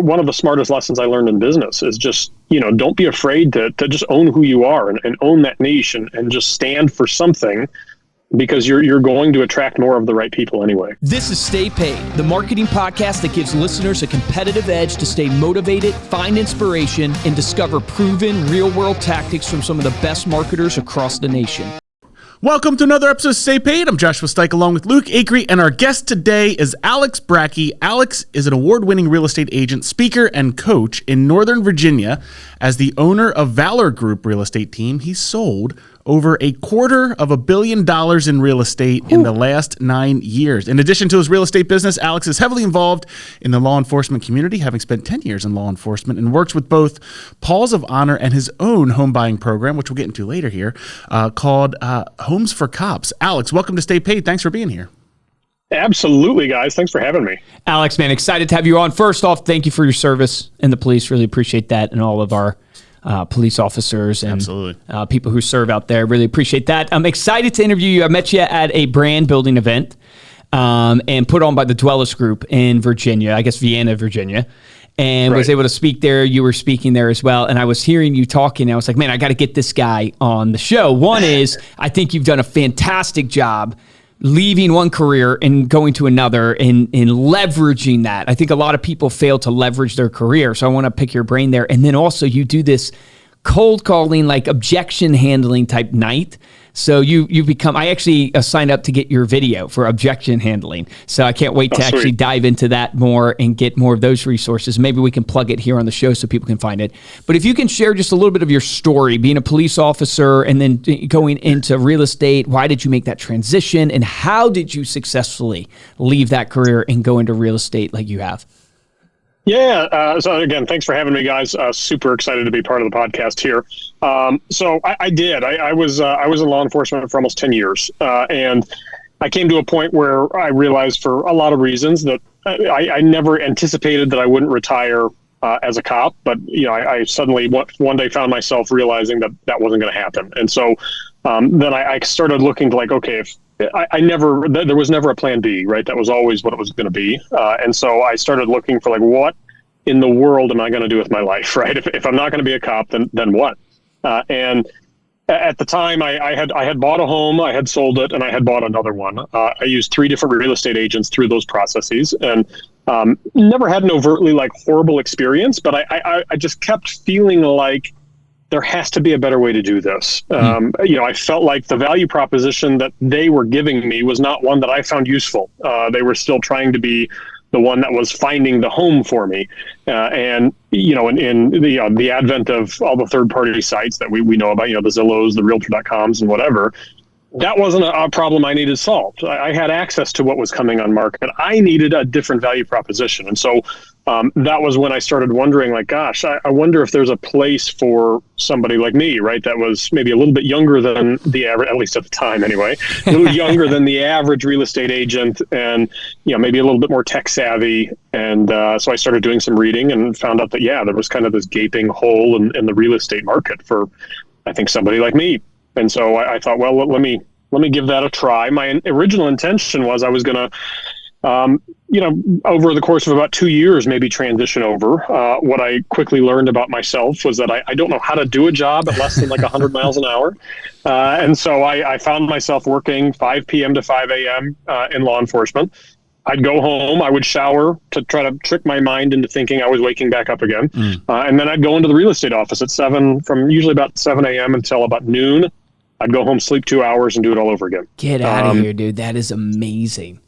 one of the smartest lessons I learned in business is just, don't be afraid to just own who you are and own that niche and just stand for something, because you're going to attract more of the right people anyway. This is Stay Paid, the marketing podcast that gives listeners a competitive edge to stay motivated, find inspiration, and discover proven real-world tactics from some of the best marketers across the nation. Welcome to another episode of Stay Paid. I'm Joshua Stike along with Luke Acree, and our guest today is Alex Bracke. Alex is an award-winning real estate agent, speaker, and coach in Northern Virginia. As the owner of Valor Group real estate team, he sold over $250 million in real estate in the last 9 years. In addition to his real estate business, Alex is heavily involved in the law enforcement community, having spent 10 years in law enforcement, and works with both Paws of Honor and his own home buying program, which we'll get into later here, called Homes for Cops. Alex, welcome to Stay Paid. Thanks for being here. Absolutely, guys. Thanks for having me. Alex, man, excited to have you on. First off, thank you for your service in the police. Really appreciate that, and all of our police officers and people who serve out there. Really appreciate that. I'm excited to interview you. I met you at a brand building event and put on by the Dwellers Group in Virginia, I guess Vienna, Virginia, and was able to speak there. You were speaking there as well, and I was hearing you talking, and I was like, man, I got to get this guy on the show. One is, I think you've done a fantastic job leaving one career and going to another and leveraging that. I think a lot of people fail to leverage their career. So I want to pick your brain there. And then also you do this cold calling, like objection handling type night. So you become, I actually signed up to get your video for objection handling. So I can't wait to actually dive into that more and get more of those resources. Maybe we can plug it here on the show so people can find it. But if you can share just a little bit of your story, being a police officer and then going into real estate, why did you make that transition and how did you successfully leave that career and go into real estate like you have? Yeah. So again, thanks for having me, guys. Super excited to be part of the podcast here. So I did. I was in law enforcement for almost 10 years, and I came to a point where I realized, for a lot of reasons, that I never anticipated that I wouldn't retire as a cop. But I suddenly one day found myself realizing that wasn't going to happen, and so then I started looking to, like, okay, if there was never a plan B, right? That was always what it was going to be. And so I started looking for, like, what in the world am I going to do with my life, right? If I'm not going to be a cop, then what? And at the time I had bought a home, I had sold it, and I had bought another one. I used 3 different real estate agents through those processes, and never had an overtly, like, horrible experience, but I just kept feeling like there has to be a better way to do this. I felt like the value proposition that they were giving me was not one that I found useful. They were still trying to be the one that was finding the home for me. In the advent of all the third-party sites that we know about, the Zillows, the Realtor.coms, and whatever, that wasn't a problem I needed solved. I had access to what was coming on market. I needed a different value proposition. And so that was when I started wondering, like, gosh, I wonder if there's a place for somebody like me, right? That was maybe a little bit younger than the average, at least at the time anyway, a little younger than the average real estate agent, and, maybe a little bit more tech savvy. And so I started doing some reading and found out that, there was kind of this gaping hole in the real estate market for, I think, somebody like me. And so I thought, well, let me give that a try. My original intention was I was going to, over the course of about 2 years, maybe transition over. What I quickly learned about myself was that I don't know how to do a job at less than like 100 miles an hour. And so I found myself working 5 p.m. to 5 a.m. In law enforcement. I'd go home, I would shower to try to trick my mind into thinking I was waking back up again. And then I'd go into the real estate office at 7, from usually about 7 a.m. until about noon. I'd go home, sleep 2 hours, and do it all over again. Get out of here, dude. That is amazing.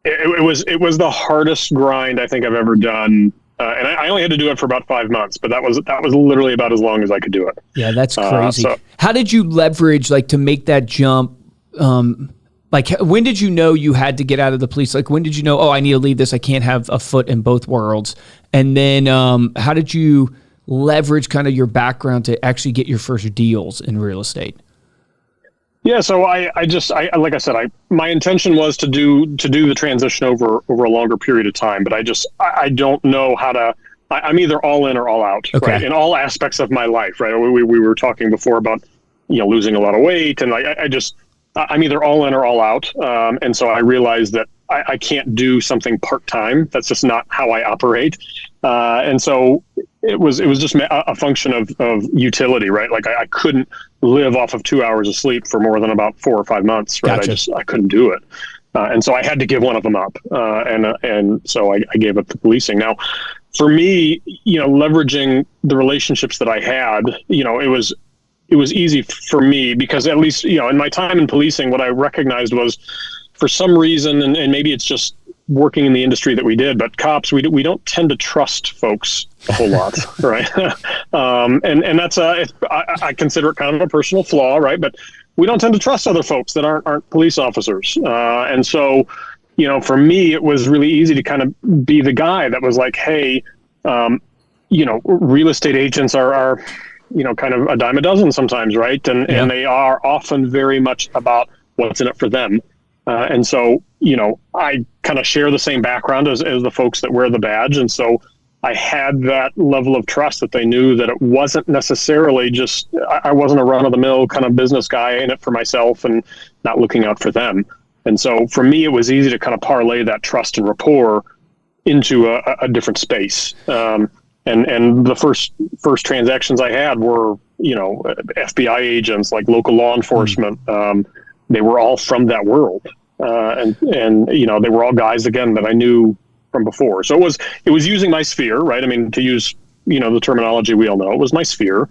It was the hardest grind I think I've ever done. And I only had to do it for about 5 months, but that was literally about as long as I could do it. Yeah, that's crazy. How did you leverage, like, to make that jump? When did you know you had to get out of the police? Like, when did you know, I need to leave this, I can't have a foot in both worlds? And then how did you leverage kind of your background to actually get your first deals in real estate? Yeah, so I like I said, my intention was to do the transition over a longer period of time, but I don't know how to. I'm either all in or all out, right? In all aspects of my life, right? We were talking before about losing a lot of weight, and I'm either all in or all out, and so I realized that I can't do something part-time. That's just not how I operate. And so it was just a function of utility, right? Like I couldn't live off of 2 hours of sleep for more than about 4 or 5 months, right? Gotcha. I couldn't do it. And so I had to give one of them up. And so I gave up the policing. Now, for me, leveraging the relationships that I had, it was easy for me because at least, in my time in policing, what I recognized was for some reason, and maybe it's just working in the industry that we did, but cops, we don't tend to trust folks a whole lot, right? And that's I consider it kind of a personal flaw, right? But we don't tend to trust other folks that aren't police officers. And so, for me, it was really easy to kind of be the guy that was like, hey, real estate agents are kind of a dime a dozen sometimes, right? And they are often very much about what's in it for them. And so, I kind of share the same background as the folks that wear the badge. And so I had that level of trust that they knew that it wasn't necessarily just, I wasn't a run-of-the-mill kind of business guy in it for myself and not looking out for them. And so for me, it was easy to kind of parlay that trust and rapport into a different space. And the first transactions I had were, FBI agents, like local law enforcement. They were all from that world. And they were all guys, again, that I knew from before. So it was using my sphere, right? I mean, to use, the terminology we all know, it was my sphere.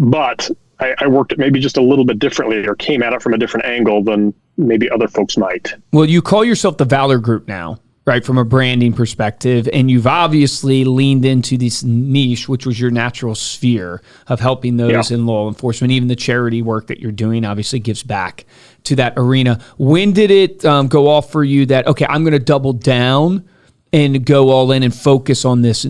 But I worked it maybe just a little bit differently or came at it from a different angle than maybe other folks might. Well, you call yourself the Valor Group now, right, from a branding perspective, and you've obviously leaned into this niche, which was your natural sphere of helping those in law enforcement. Even the charity work that you're doing obviously gives back to that arena. When did it go off for you that, okay, I'm going to double down and go all in and focus on this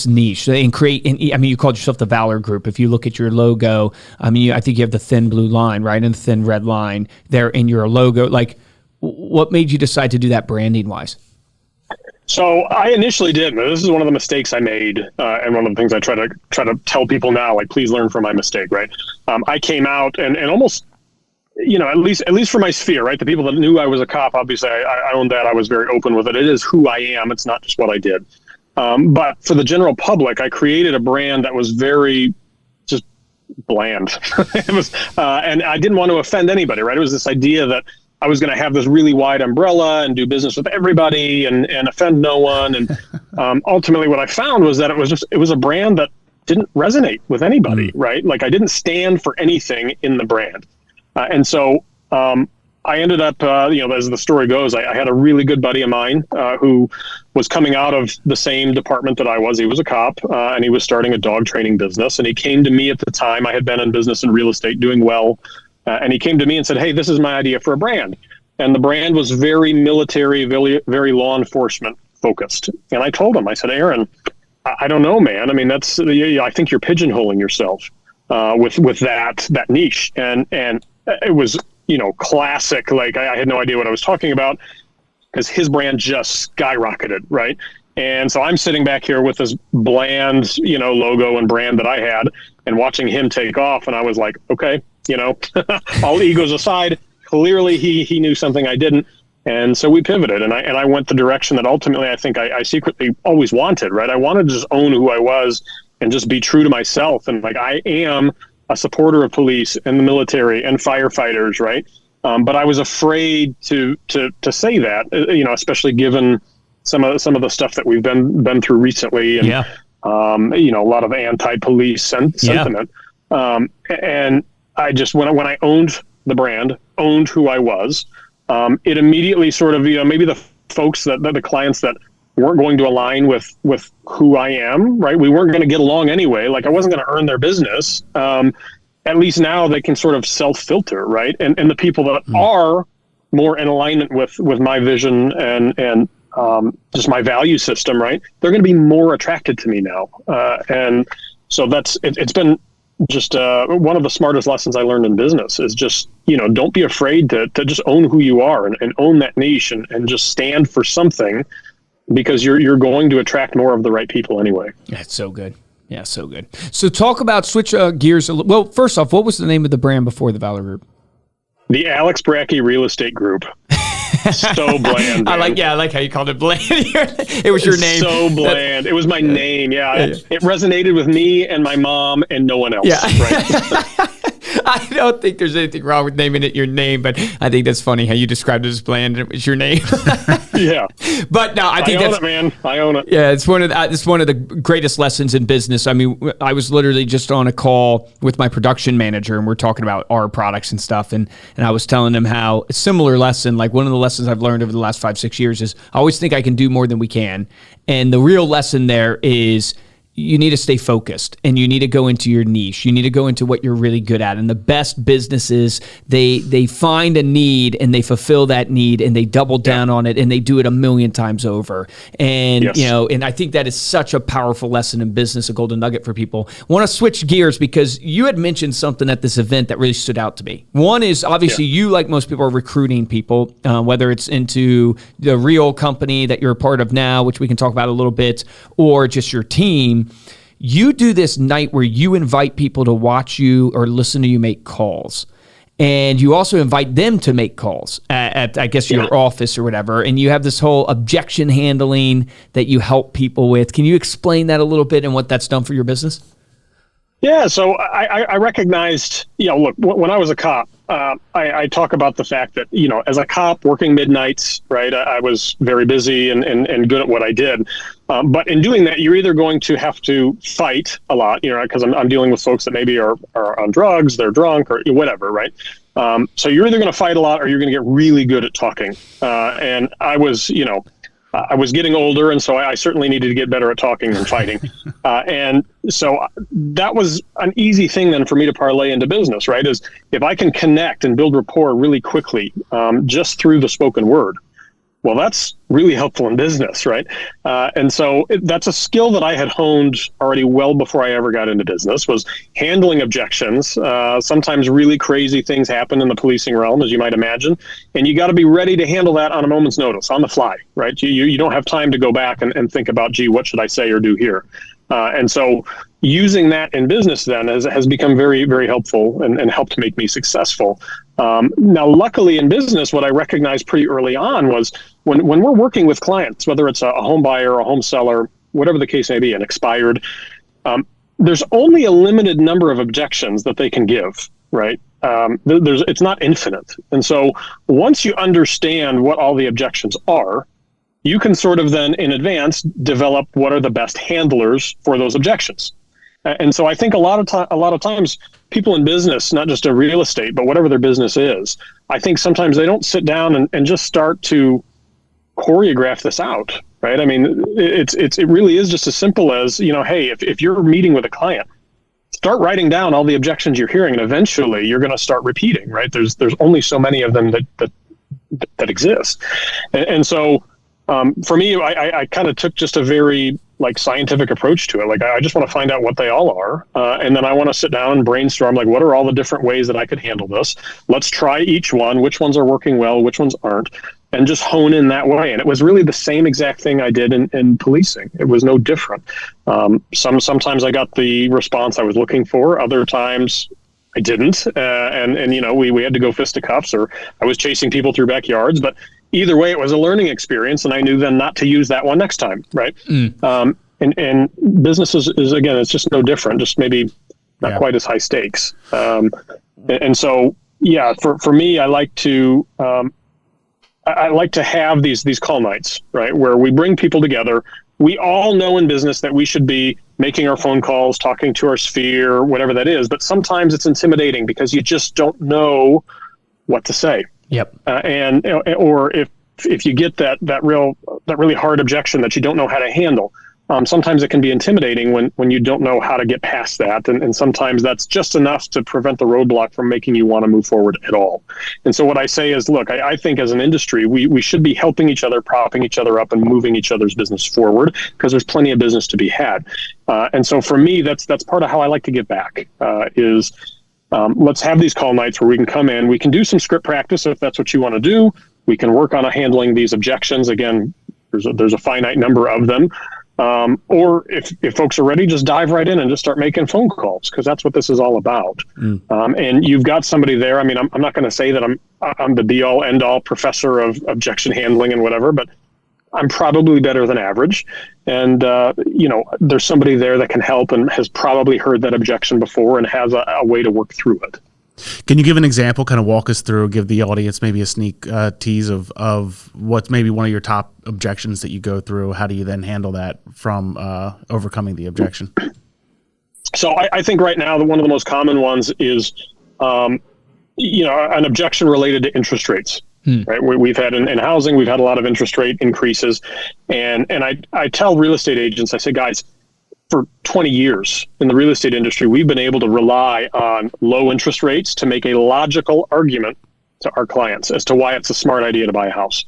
niche and create? And you called yourself the Valor Group. If you look at your logo, I think you have the thin blue line, right, and the thin red line there in your logo. Like, what made you decide to do that branding wise? So I initially did. This is one of the mistakes I made, and one of the things I try to tell people now, like, please learn from my mistake, right? I came out and almost, at least for my sphere, right? The people that knew I was a cop, obviously I owned that. I was very open with it. It is who I am. It's not just what I did. But for the general public, I created a brand that was very just bland. It was, and I didn't want to offend anybody, right? It was this idea that I was going to have this really wide umbrella and do business with everybody and offend no one. And ultimately what I found was that it was a brand that didn't resonate with anybody, right? Like I didn't stand for anything in the brand. And so I ended up, as the story goes, I had a really good buddy of mine who was coming out of the same department that I was. He was a cop and he was starting a dog training business. And he came to me at the time. I had been in business and real estate doing well. And he came to me and said, hey, this is my idea for a brand. And the brand was very military, very, very law enforcement focused. And I told him, I said, Aaron, I don't know, man. I mean, I think you're pigeonholing yourself with that niche. And it was, classic. Like I had no idea what I was talking about because his brand just skyrocketed, right? And so I'm sitting back here with this bland, logo and brand that I had and watching him take off. And I was like, okay, all egos aside, clearly he knew something I didn't. And so we pivoted and I went the direction that ultimately I think I secretly always wanted, right? I wanted to just own who I was and just be true to myself. And like, I am a supporter of police and the military and firefighters, right? But I was afraid to say that, especially given some of the stuff that we've been through recently, and a lot of anti-police sentiment. And I just when I owned the brand, owned who I was, it immediately sort of maybe the folks the clients that weren't going to align with who I am, right? We weren't going to get along anyway. Like I wasn't going to earn their business. At least now they can sort of self-filter, right? And the people that are more in alignment with my vision and just my value system, right? They're going to be more attracted to me now. And so it's been just one of the smartest lessons I learned in business is just, don't be afraid to just own who you are and own that niche and just stand for something because you're going to attract more of the right people anyway. That's so good. Yeah, so good. So talk about switch gears. Well, first off, what was the name of the brand before the Valor Group? The Alex Bracke Real Estate Group. So bland. I like how you called it bland. It was your name. So bland. It was my name. Yeah. It resonated with me and my mom and no one else. Yeah. Right. I don't think there's anything wrong with naming it your name, but I think that's funny how you described it as bland and it was your name. Yeah. But no, I think I own it, man. I own it. Yeah, it's one of the greatest lessons in business. I mean, I was literally just on a call with my production manager, and we're talking about our products and stuff, and I was telling him how a similar lesson, like one of the lessons I've learned over the last 5-6 years, is I always think I can do more than we can, and the real lesson there is you need to stay focused and you need to go into your niche. You need to go into what you're really good at. And the best businesses, they find a need and they fulfill that need and they double down on it and they do it 1,000,000 times over. And, and I think that is such a powerful lesson in business, a golden nugget for people. I want to switch gears because you had mentioned something at this event that really stood out to me. One is obviously you, like most people, are recruiting people, whether it's into the real company that you're a part of now, which we can talk about a little bit, or just your team. You do this night where you invite people to watch you or listen to you make calls. And you also invite them to make calls at I guess, your office or whatever. And you have this whole objection handling that you help people with. Can you explain that a little bit and what that's done for your business? Yeah, so I recognized, look, when I was a cop, I talk about the fact that, as a cop working midnights, right, I was very busy and good at what I did. But in doing that, you're either going to have to fight a lot, because I'm dealing with folks that maybe are on drugs, they're drunk or whatever, right? So you're either going to fight a lot or you're going to get really good at talking. And I was getting older, and so I certainly needed to get better at talking than fighting. And so that was an easy thing then for me to parlay into business, right? Is if I can connect and build rapport really quickly just through the spoken word, well, that's really helpful in business, right? And so that's a skill that I had honed already well before I ever got into business, was handling objections. Sometimes really crazy things happen in the policing realm, as you might imagine, and you got to be ready to handle that on a moment's notice, on the fly, right? You don't have time to go back and think about, gee, what should I say or do here? And so using that in business then has become very, very helpful and helped make me successful. Now, luckily in business, what I recognized pretty early on was when we're working with clients, whether it's a home buyer, a home seller, whatever the case may be, an expired, there's only a limited number of objections that they can give, right? It's not infinite. And so once you understand what all the objections are, you can sort of then in advance develop what are the best handlers for those objections. And so I think a lot of times people in business, not just in real estate, but whatever their business is, I think sometimes they don't sit down and just start to choreograph this out, right? I mean, it really is just as simple as, hey, if you're meeting with a client, start writing down all the objections you're hearing, and eventually you're going to start repeating, right? There's only so many of them that exist. And so for me, I kind of took just a very scientific approach to it. Like, I just want to find out what they all are. And then I want to sit down and brainstorm, what are all the different ways that I could handle this? Let's try each one, which ones are working well, which ones aren't, and just hone in that way. And it was really the same exact thing I did in policing. It was no different. Sometimes I got the response I was looking for. Other times I didn't. And we had to go fisticuffs, or I was chasing people through backyards, but either way, it was a learning experience, and I knew then not to use that one next time, right? And business is again, it's just no different, just maybe not quite as high stakes. And so, for me, I like to have these call nights, right, where we bring people together. We all know in business that we should be making our phone calls, talking to our sphere, whatever that is, but sometimes it's intimidating because you just don't know what to say. Yep. Or if you get that really hard objection that you don't know how to handle, sometimes it can be intimidating when you don't know how to get past that. And sometimes that's just enough to prevent the roadblock from making you want to move forward at all. And so what I say is, look, I think as an industry, we should be helping each other, propping each other up, and moving each other's business forward, because there's plenty of business to be had. And so for me, that's part of how I like to give back, is let's have these call nights where we can come in, we can do some script practice if that's what you want to do. We can work on handling these objections. Again, there's a finite number of them. Or if folks are ready, just dive right in and just start making phone calls, because that's what this is all about. And you've got somebody there. I mean, I'm not going to say that I'm the be all end all professor of objection handling and whatever, but I'm probably better than average. And, there's somebody there that can help and has probably heard that objection before and has a way to work through it. Can you give an example, kind of walk us through, give the audience maybe a sneak tease of what's maybe one of your top objections that you go through? How do you then handle that from overcoming the objection? So I think right now one of the most common ones is, an objection related to interest rates. Right. We've had in housing, we've had a lot of interest rate increases. And I tell real estate agents, I say, guys, for 20 years in the real estate industry, we've been able to rely on low interest rates to make a logical argument to our clients as to why it's a smart idea to buy a house.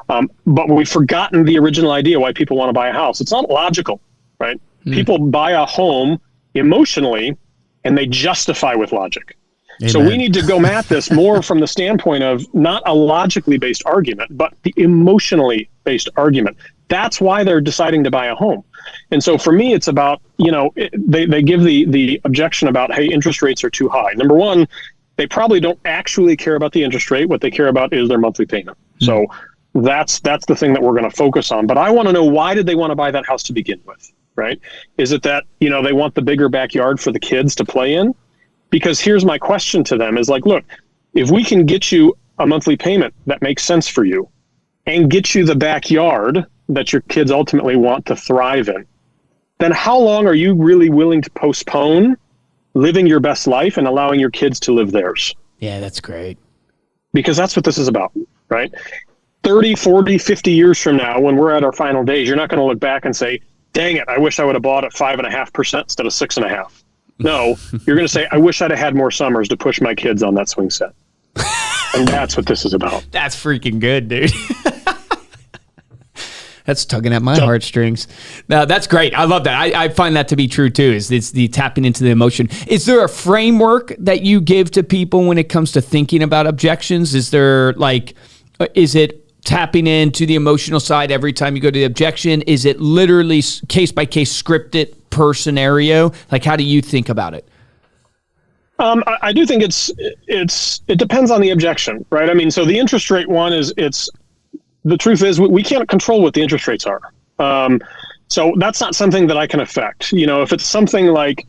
But we've forgotten the original idea why people want to buy a house. It's not logical, right? People buy a home emotionally and they justify with logic. Amen. So we need to go at this more from the standpoint of not a logically based argument, but the emotionally based argument. That's why they're deciding to buy a home. And so for me, it's about, they give the objection about, hey, interest rates are too high. Number one, they probably don't actually care about the interest rate. What they care about is their monthly payment. So that's the thing that we're going to focus on. But I want to know, why did they want to buy that house to begin with, right? Is it that, they want the bigger backyard for the kids to play in? Because here's my question to them is like, look, if we can get you a monthly payment that makes sense for you and get you the backyard that your kids ultimately want to thrive in, then how long are you really willing to postpone living your best life and allowing your kids to live theirs? Yeah, that's great. Because that's what this is about, right? 30, 40, 50 years from now, when we're at our final days, you're not going to look back and say, dang it, I wish I would have bought at 5.5% instead of 6.5%. No, you're going to say, I wish I'd have had more summers to push my kids on that swing set. And that's what this is about. That's freaking good, dude. That's tugging at my heartstrings. No, that's great. I love that. I find that to be true too, is it's the tapping into the emotion. Is there a framework that you give to people when it comes to thinking about objections? Is it tapping into the emotional side every time you go to the objection? Is it literally case by case scripted per scenario? Like, how do you think about it? I do think it depends on the objection, right? I mean, so the interest rate one the truth is we can't control what the interest rates are. So that's not something that I can affect. If it's something like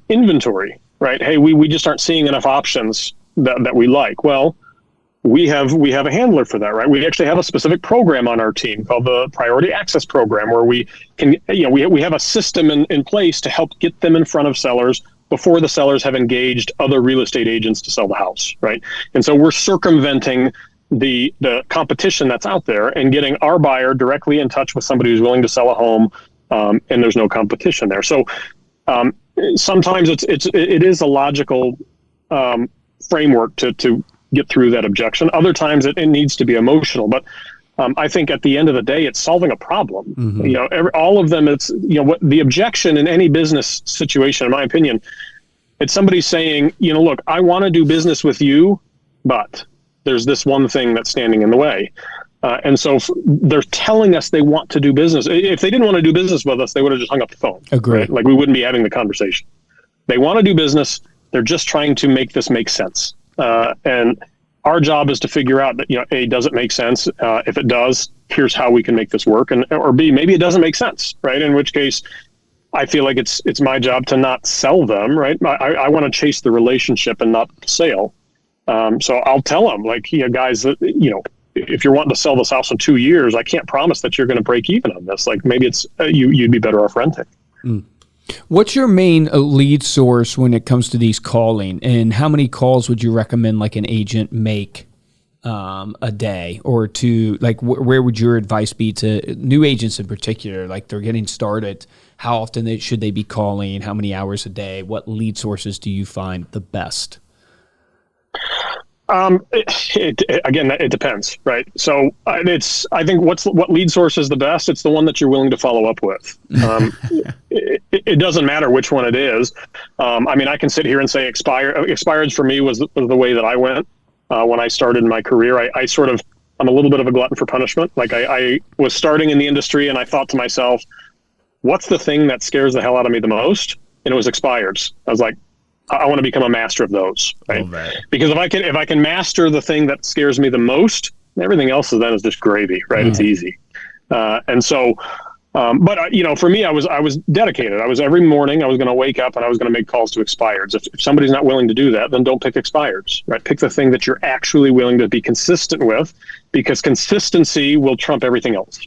inventory, right? Hey, we just aren't seeing enough options that we like. Well, we have a handler for that, right? We actually have a specific program on our team called the Priority Access Program, where we can, we have a system in place to help get them in front of sellers before the sellers have engaged other real estate agents to sell the house, right? And so we're circumventing the competition that's out there and getting our buyer directly in touch with somebody who's willing to sell a home, and there's no competition there. So sometimes it is a logical framework to get through that objection. Other times it needs to be emotional, but I think at the end of the day, it's solving a problem. Mm-hmm. All of them, it's, what the objection in any business situation, in my opinion, it's somebody saying, look, I want to do business with you, but there's this one thing that's standing in the way. And so they're telling us they want to do business. If they didn't want to do business with us, they would have just hung up the phone. Agree. Right? Like, we wouldn't be having the conversation. They want to do business. They're just trying to make this make sense. And our job is to figure out that, A, does it make sense? If it does, here's how we can make this work. Or B, maybe it doesn't make sense, right? In which case, I feel like it's my job to not sell them, right? I want to chase the relationship and not the sale. So I'll tell them, like, guys, if you're wanting to sell this house in 2 years, I can't promise that you're going to break even on this. Like, maybe it's you'd be better off renting. Mm. What's your main lead source when it comes to these calling, and how many calls would you recommend like an agent make a day or two? Like, where would your advice be to new agents in particular? Like, they're getting started. How often should they be calling? How many hours a day? What lead sources do you find the best? It depends, right? So I think what lead source is the best. It's the one that you're willing to follow up with. It doesn't matter which one it is. I can sit here and say expired for me was the way that I went when I started my career. I'm a little bit of a glutton for punishment. Like, I was starting in the industry and I thought to myself, what's the thing that scares the hell out of me the most? And it was expireds. I was like, I want to become a master of those, right? Because if I can master the thing that scares me the most, everything else is just gravy, right? It's easy. And so, but for me, I was dedicated. I was every morning I was going to wake up and I was going to make calls to expireds. If somebody's not willing to do that, then don't pick expireds, right? Pick the thing that you're actually willing to be consistent with, because consistency will trump everything else.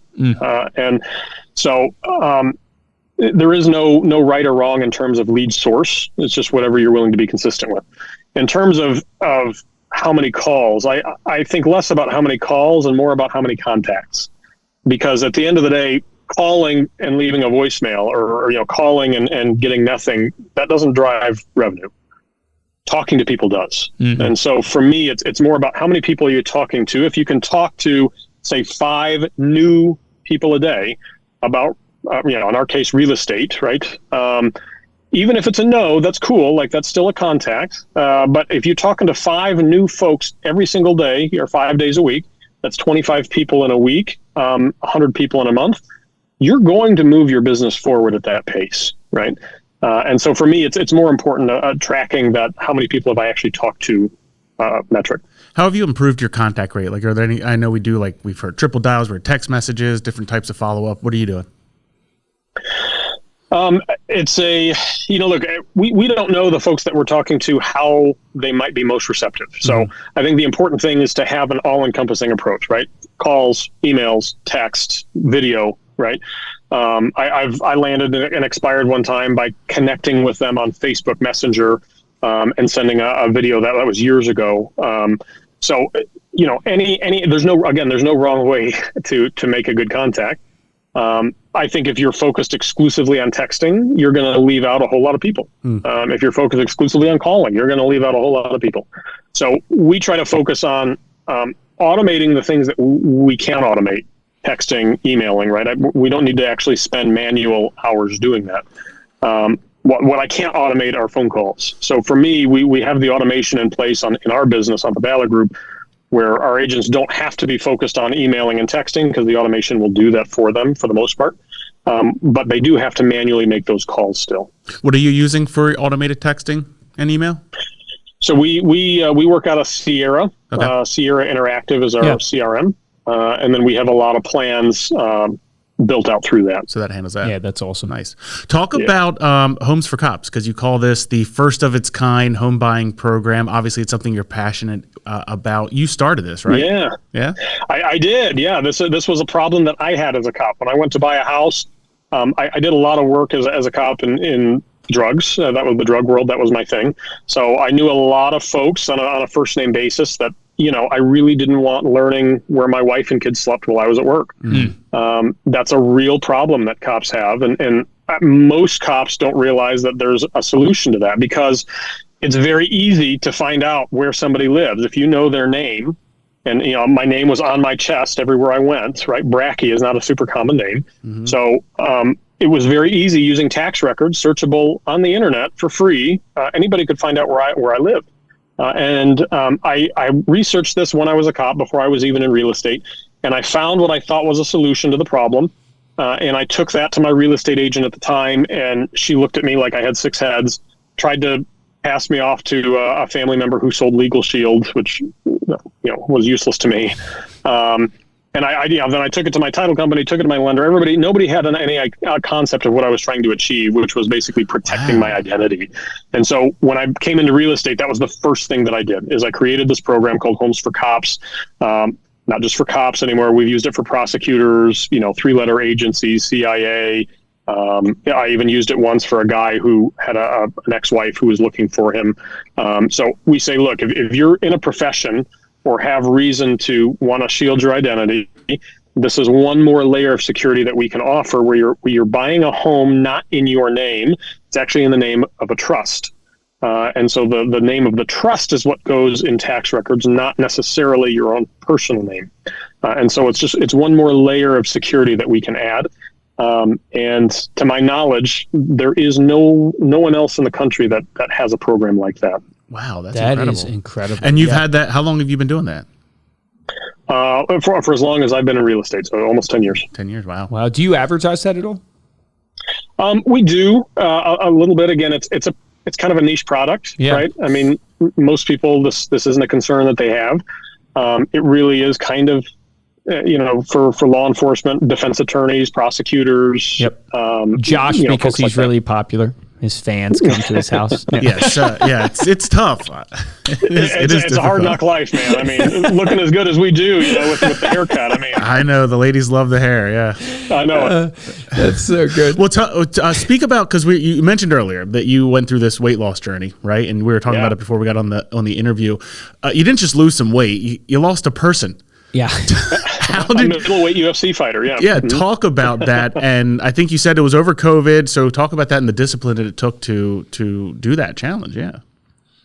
And so, there is no right or wrong in terms of lead source. It's just whatever you're willing to be consistent with. In terms of how many calls, I think less about how many calls and more about how many contacts. Because at the end of the day, calling and leaving a voicemail or calling and getting nothing, that doesn't drive revenue. Talking to people does. And so for me, it's more about how many people you're talking to. If you can talk to, say, 5 new people a day about in our case, real estate, right? Even if it's a no, that's cool. Like, that's still a contact. But if you're talking to 5 new folks every single day or 5 days a week, that's 25 people in a week, 100 people in a month, you're going to move your business forward at that pace, right? And so for me, it's more important tracking that how many people have I actually talked to metric. How have you improved your contact rate? Like, are there any, I know we do, like, we've heard triple dials, we're text messages, different types of follow-up. What are you doing? It's look, we don't know the folks that we're talking to, how they might be most receptive. So I think the important thing is to have an all-encompassing approach, right? Calls, emails, text, video, right? I landed an expired one time by connecting with them on Facebook Messenger, and sending a video that was years ago. So, there's no wrong way to make a good contact. I think if you're focused exclusively on texting, you're going to leave out a whole lot of people. If you're focused exclusively on calling, you're going to leave out a whole lot of people. So we try to focus on automating the things that we can automate, texting, emailing, right? We don't need to actually spend manual hours doing that. What I can't automate are phone calls. So for me, we have the automation in place in our business on the Valor Group, where our agents don't have to be focused on emailing and texting, because the automation will do that for them for the most part. But they do have to manually make those calls still. What are you using for automated texting and email? So we work out of Sierra. Okay. Sierra Interactive is our CRM. And then we have a lot of plans built out through that. So that handles that. Yeah, that's awesome. Nice. Talk about Homes for Cops, because you call this the first of its kind home buying program. Obviously, it's something you're passionate about. You started this, right? Yeah. Yeah. I did. Yeah. This was a problem that I had as a cop. When I went to buy a house, I did a lot of work as a cop in drugs. That was the drug world. That was my thing. So I knew a lot of folks on a first name basis that, I really didn't want learning where my wife and kids slept while I was at work. That's a real problem that cops have. And most cops don't realize that there's a solution to that, because it's very easy to find out where somebody lives. If you know their name, and my name was on my chest everywhere I went, right? Bracke is not a super common name. So it was very easy using tax records, searchable on the internet for free. Anybody could find out where I lived. And I researched this when I was a cop, before I was even in real estate, and I found what I thought was a solution to the problem. And I took that to my real estate agent at the time, and she looked at me like I had 6 heads, tried to pass me off to a family member who sold Legal Shield, which was useless to me. And then I took it to my title company, took it to my lender. Nobody had any concept of what I was trying to achieve, which was basically protecting my identity. And so when I came into real estate, that was the first thing that I did, is I created this program called Homes for Cops. Not just for cops anymore. We've used it for prosecutors, 3-letter agencies, CIA. I even used it once for a guy who had an ex-wife who was looking for him. So we say, look, if you're in a profession or have reason to want to shield your identity, this is one more layer of security that we can offer, where you're buying a home not in your name. It's actually in the name of a trust. And so the name of the trust is what goes in tax records, not necessarily your own personal name. And so it's one more layer of security that we can add. And to my knowledge, there is no one else in the country that has a program like that. Wow, that's incredible. That is incredible. And you've had that, how long have you been doing that? For as long as I've been in real estate, so almost 10 years. 10 years, wow. Wow. Do you advertise that at all? We do a little bit. Again, it's kind of a niche product, right? I mean, most people, this isn't a concern that they have. It really is kind of, for law enforcement, defense attorneys, prosecutors. Yep. Josh, because he's really popular. His fans come to his house. Yes, it's tough. It's a hard knock life, man. I mean, looking as good as we do, with the haircut. I mean, I know the ladies love the hair. Yeah, I know. That's so good. Well, speak about, because you mentioned earlier that you went through this weight loss journey, right? And we were talking about it before we got on the interview. You didn't just lose some weight; you lost a person. Yeah. A middleweight UFC fighter. Yeah. Yeah. Talk about that. And I think you said it was over COVID. So talk about that and the discipline that it took to do that challenge. Yeah.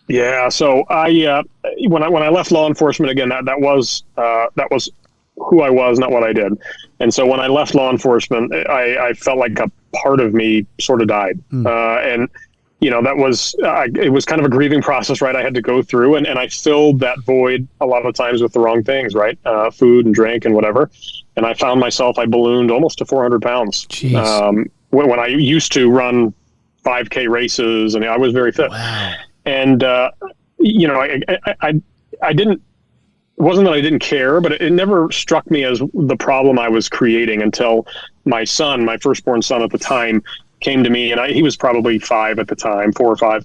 Yeah. So when I left law enforcement, again, that was who I was, not what I did. And so when I left law enforcement, I felt like a part of me sort of died. And that was, it was kind of a grieving process, right? I had to go through and I filled that void a lot of times with the wrong things, right? Food and drink and whatever. And I found myself, I ballooned almost to 400 pounds. When I used to run 5K races, and I was very fit. Wow. And, I didn't, it wasn't that I didn't care, but it never struck me as the problem I was creating until my son, my firstborn son at the time, came to me, and he was probably 5 at the time, 4 or 5.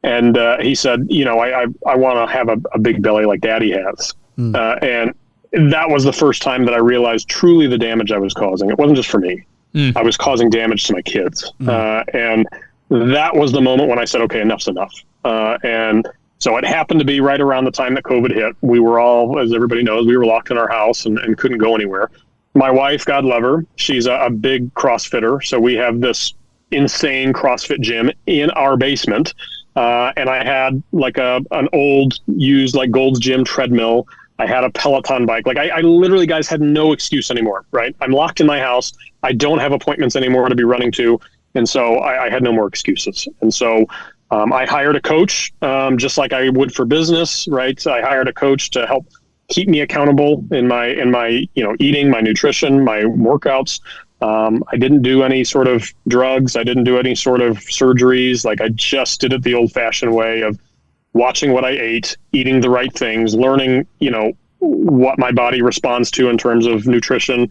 And he said, I want to have a big belly like Daddy has. And that was the first time that I realized truly the damage I was causing. It wasn't just for me. I was causing damage to my kids. And that was the moment when I said, okay, enough's enough. And so it happened to be right around the time that COVID hit. We were all, as everybody knows, we were locked in our house and couldn't go anywhere. My wife, God love her, she's a big CrossFitter. So we have this insane CrossFit gym in our basement. And I had like an old used like Gold's Gym treadmill. I had a Peloton bike. Like I literally, guys, had no excuse anymore, right? I'm locked in my house. I don't have appointments anymore to be running to. And so I had no more excuses. And so I hired a coach, just like I would for business, right? I hired a coach to help keep me accountable in my eating, my nutrition, my workouts. I didn't do any sort of drugs. I didn't do any sort of surgeries. Like I just did it the old fashioned way of watching what I ate, eating the right things, learning, what my body responds to in terms of nutrition,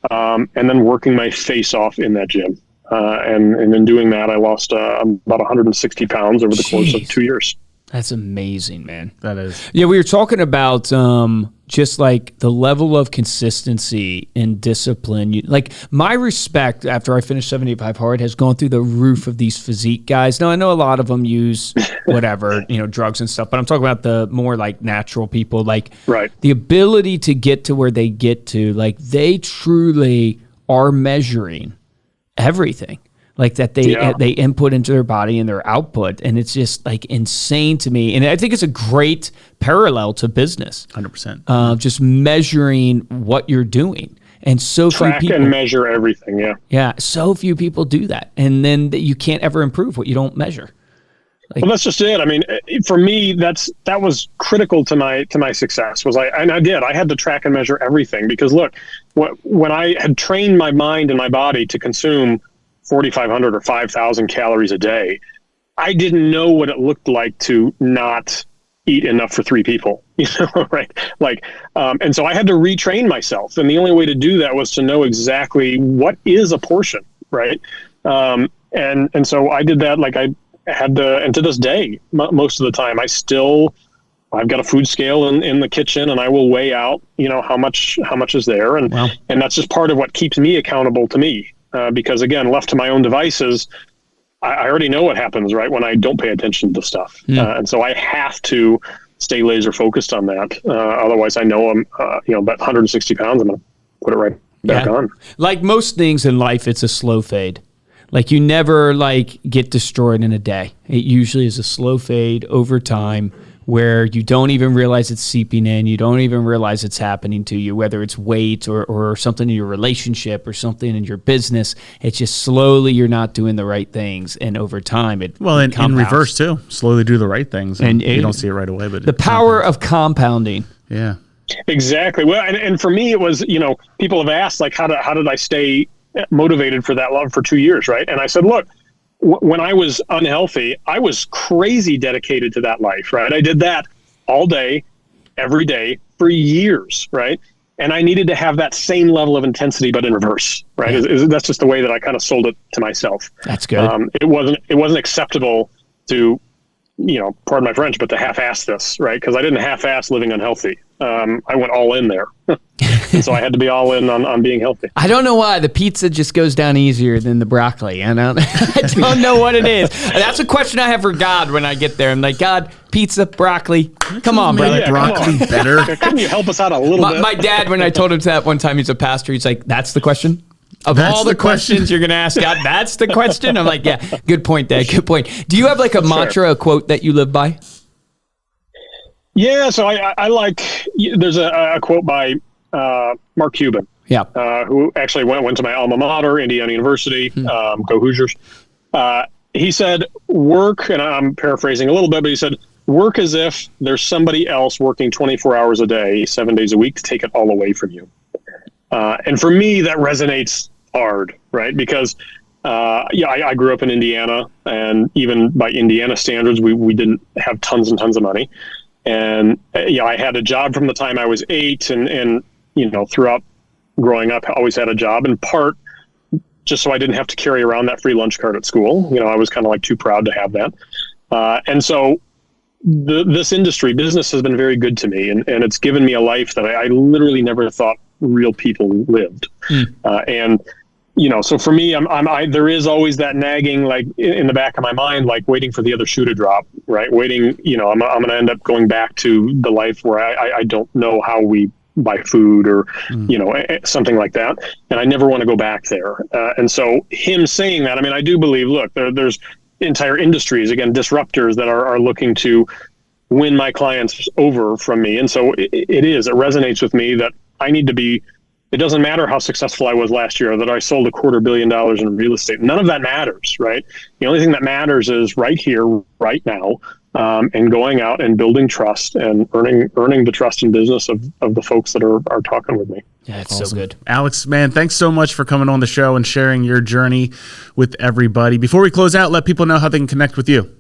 and then working my face off in that gym. And in doing that, I lost about 160 pounds over the course of 2 years. That's amazing, man. That is. Yeah, we were talking about just like the level of consistency and discipline. Like my respect after I finished 75 Hard has gone through the roof of these physique guys. Now, I know a lot of them use whatever, drugs and stuff, but I'm talking about the more like natural people, like the ability to get to where they get to, like they truly are measuring everything. Like that they input into their body and their output. And it's just like insane to me. And I think it's a great parallel to business. 100%. Just measuring what you're doing. And so few people and measure everything. Yeah. Yeah. So few people do that. And then you can't ever improve what you don't measure. Well, that's just it. I mean, for me, that was critical to my success. I had to track and measure everything because look, when I had trained my mind and my body to consume 4,500 or 5,000 calories a day, I didn't know what it looked like to not eat enough for 3 people, right? Like, and so I had to retrain myself. And the only way to do that was to know exactly what is a portion, right? And so I did that. Like I had to, and to this day, most of the time, I've got a food scale in the kitchen and I will weigh out, how much is there. And, and that's just part of what keeps me accountable to me. Because again, left to my own devices, I already know what happens, right, when I don't pay attention to stuff. And so I have to stay laser focused on that. Otherwise, I know I'm, about 160 pounds, I'm going to put it right back on. Like most things in life, it's a slow fade. Like you never get destroyed in a day. It usually is a slow fade over time where you don't even realize it's seeping in. You don't even realize it's happening to you, whether it's weight or something in your relationship or something in your business. It's just slowly you're not doing the right things. And over time, it and in reverse too. Slowly do the right things. And you don't see it right away. But the power of compounding. Yeah. Exactly. Well, and for me, it was, people have asked, like, how did I stay motivated for that love for 2 years, right? And I said, look, when I was unhealthy, I was crazy dedicated to that life, right? I did that all day, every day for years, right? And I needed to have that same level of intensity, but in reverse, right? Yeah. That's just the way that I kind of sold it to myself. That's good. It wasn't acceptable to, pardon my French, but to half-ass this, right? Because I didn't half-ass living unhealthy. I went all in there. And so I had to be all in on being healthy. I don't know why the pizza just goes down easier than the broccoli. I don't know what it is. That's a question I have for God when I get there. I'm like, God, pizza, broccoli. Come on, brother. Yeah, broccoli better. Couldn't you help us out a little bit? My dad, when I told him that one time, he's a pastor, he's like, that's the question? Of That's all the question? questions you're going to ask God, that's the question? I'm like, yeah, good point, Dad. Good point. Do you have like a mantra, a quote that you live by? Yeah, so I like, there's a quote by Mark Cuban, who actually went to my alma mater, Indiana University, go Hoosiers. He said, work, and I'm paraphrasing a little bit, but he said, work as if there's somebody else working 24 hours a day, 7 days a week to take it all away from you. And for me, that resonates hard, right? Because, I grew up in Indiana, and even by Indiana standards, we didn't have tons and tons of money. And, I had a job from the time I was 8 and throughout growing up, I always had a job, in part just so I didn't have to carry around that free lunch card at school. I was kind of like too proud to have that. And so this industry, business, has been very good to me, and it's given me a life that I literally never thought real people lived. So for me, there is always that nagging, like in the back of my mind, like waiting for the other shoe to drop, right? Waiting, I'm going to end up going back to the life where I don't know how we buy food or, something like that. And I never want to go back there. And so him saying that, I do believe, look, there's entire industries, again, disruptors that are looking to win my clients over from me. And so it resonates with me that I need to be, it doesn't matter how successful I was last year, that I sold $250 million in real estate. None of that matters, right? The only thing that matters is right here, right now, and going out and building trust and earning the trust and business of the folks that are talking with me. Yeah, it's awesome. So good. Alex, man, thanks so much for coming on the show and sharing your journey with everybody. Before we close out, let people know how they can connect with you.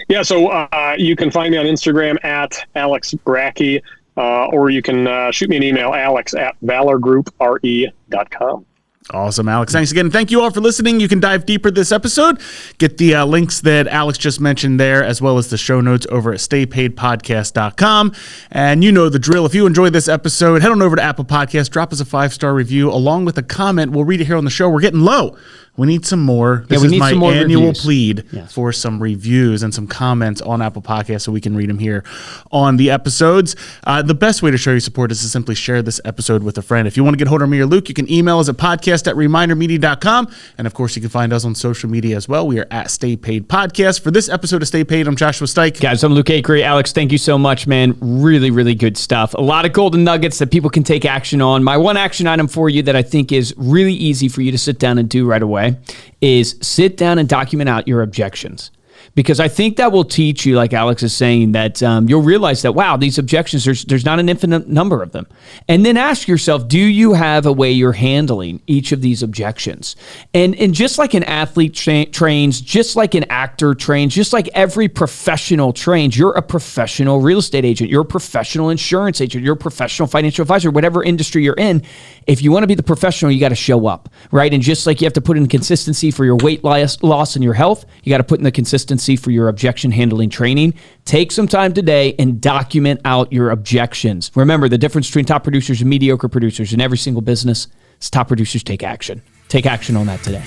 Yeah, so you can find me on Instagram at Alex Bracke, or you can shoot me an email, alex@valorgroup.com. Awesome, Alex. Thanks again. Thank you all for listening. You can dive deeper this episode. Get the links that Alex just mentioned there, as well as the show notes over at staypaidpodcast.com. And you know the drill. If you enjoyed this episode, head on over to Apple Podcasts, drop us a 5-star review along with a comment. We'll read it here on the show. We're getting low. We need some more. This is my annual reviews. Plead for some reviews and some comments on Apple Podcasts so we can read them here on the episodes. The best way to show your support is to simply share this episode with a friend. If you want to get hold of me or Luke, you can email us at podcast@remindermedia.com. And of course, you can find us on social media as well. We are at Stay Paid Podcast. For this episode of Stay Paid, I'm Joshua Stike. Guys, I'm Luke Acree. Alex, thank you so much, man. Really, really good stuff. A lot of golden nuggets that people can take action on. My one action item for you that I think is really easy for you to sit down and do right away is sit down and document out your objections. Because I think that will teach you, like Alex is saying, that you'll realize that, wow, these objections, there's not an infinite number of them. And then ask yourself, do you have a way you're handling each of these objections? And just like an athlete trains, just like an actor trains, just like every professional trains, you're a professional real estate agent, you're a professional insurance agent, you're a professional financial advisor, whatever industry you're in. If you want to be the professional, you got to show up, right? And just like you have to put in consistency for your weight loss and your health, you got to put in the consistency for your objection handling training. Take some time today and document out your objections. Remember, the difference between top producers and mediocre producers in every single business is top producers take action. Take action on that today.